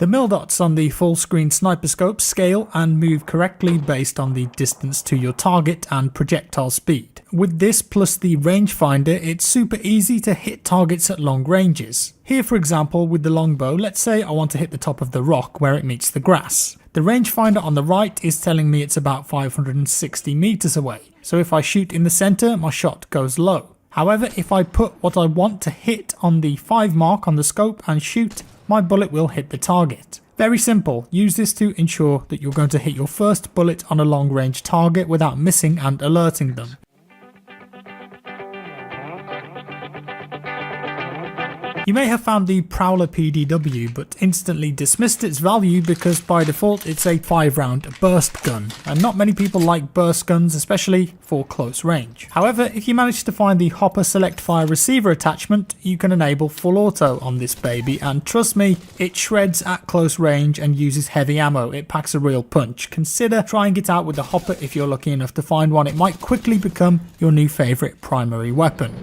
The mil dots on the full screen sniper scope scale and move correctly based on the distance to your target and projectile speed. With this plus the rangefinder, it's super easy to hit targets at long ranges. Here for example with the longbow, let's say I want to hit the top of the rock where it meets the grass. The rangefinder on the right is telling me it's about 560 meters away, so if I shoot in the center, my shot goes low. However, if I put what I want to hit on the 5 mark on the scope and shoot, my bullet will hit the target. Very simple. Use this to ensure that you're going to hit your first bullet on a long range target without missing and alerting them. You may have found the Prowler PDW but instantly dismissed its value because by default it's a 5-round burst gun, and not many people like burst guns, especially for close range. However, if you manage to find the Hopper Select Fire Receiver attachment, you can enable full auto on this baby, and trust me, it shreds at close range and uses heavy ammo. It packs a real punch. Consider trying it out with the Hopper if you're lucky enough to find one. It might quickly become your new favourite primary weapon.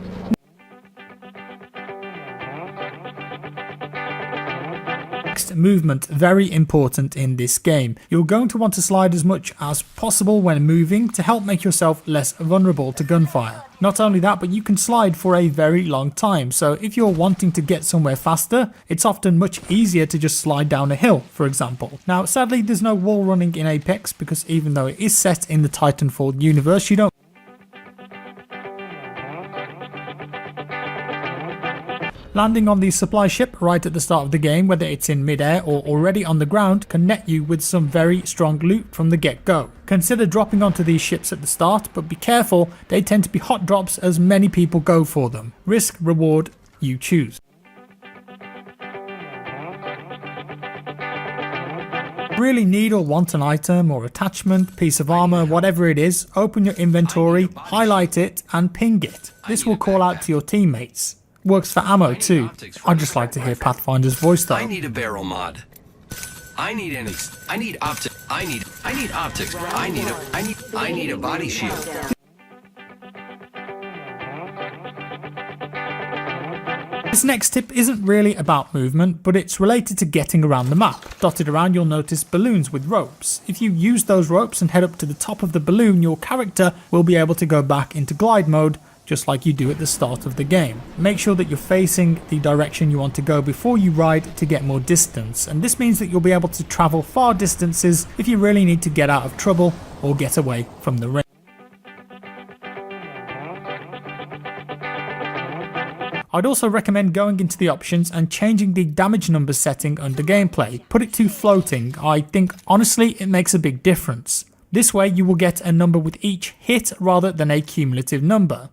Movement, very important in this game. You're going to want to slide as much as possible when moving to help make yourself less vulnerable to gunfire. Not only that, but you can slide for a very long time, so if you're wanting to get somewhere faster, it's often much easier to just slide down a hill, for example. Now sadly there's no wall running in Apex because even though it is set in the Titanfall universe, you don't landing on the supply ship right at the start of the game, whether it's in mid-air or already on the ground, can net you with some very strong loot from the get-go. Consider dropping onto these ships at the start, but be careful, they tend to be hot drops as many people go for them. Risk, reward, you choose. Really need or want an item or attachment, piece of armor, whatever it is, open your inventory, highlight it and ping it. This will call out to your teammates. Works for ammo too. I just like to hear Pathfinder's voice though. I need a barrel mod. I need optics. I need optics. I need a body shield. This next tip isn't really about movement, but it's related to getting around the map. Dotted around you'll notice balloons with ropes. If you use those ropes and head up to the top of the balloon, your character will be able to go back into glide mode just like you do at the start of the game. Make sure that you're facing the direction you want to go before you ride to get more distance, and this means that you'll be able to travel far distances if you really need to get out of trouble or get away from the rain. I'd also recommend going into the options and changing the damage number setting under gameplay. Put it to floating. I think honestly it makes a big difference. This way you will get a number with each hit rather than a cumulative number.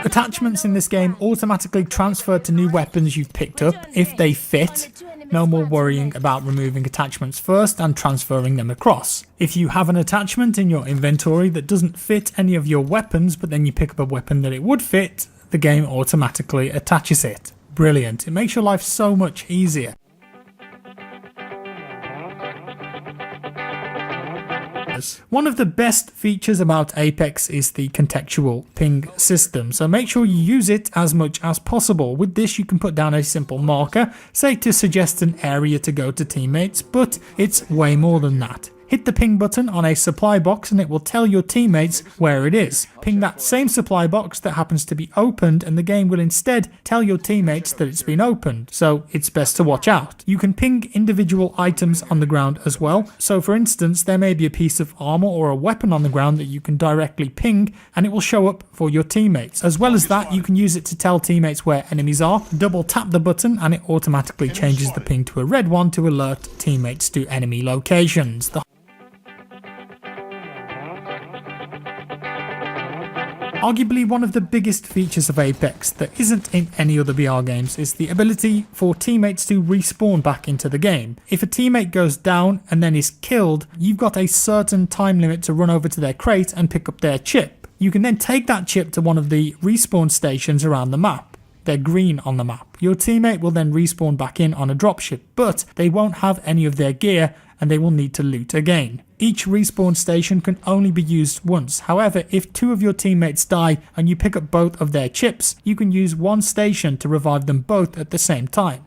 Attachments in this game automatically transfer to new weapons you've picked up if they fit. No more worrying about removing attachments first and transferring them across. If you have an attachment in your inventory that doesn't fit any of your weapons, but then you pick up a weapon that it would fit, the game automatically attaches it. Brilliant. It makes your life so much easier. One of the best features about Apex is the contextual ping system, so make sure you use it as much as possible. With this you can put down a simple marker, say to suggest an area to go to teammates, but it's way more than that. Hit the ping button on a supply box and it will tell your teammates where it is. Ping that same supply box that happens to be opened and the game will instead tell your teammates that it's been opened, so it's best to watch out. You can ping individual items on the ground as well, so for instance there may be a piece of armor or a weapon on the ground that you can directly ping and it will show up for your teammates. As well as that, you can use it to tell teammates where enemies are. Double tap the button and it automatically changes the ping to a red one to alert teammates to enemy locations. Arguably one of the biggest features of Apex that isn't in any other VR games is the ability for teammates to respawn back into the game. If a teammate goes down and then is killed, you've got a certain time limit to run over to their crate and pick up their chip. You can then take that chip to one of the respawn stations around the map. they're green on the map. Your teammate will then respawn back in on a dropship, but they won't have any of their gear and they will need to loot again. Each respawn station can only be used once. However, if 2 of your teammates die and you pick up both of their chips, you can use one station to revive them both at the same time.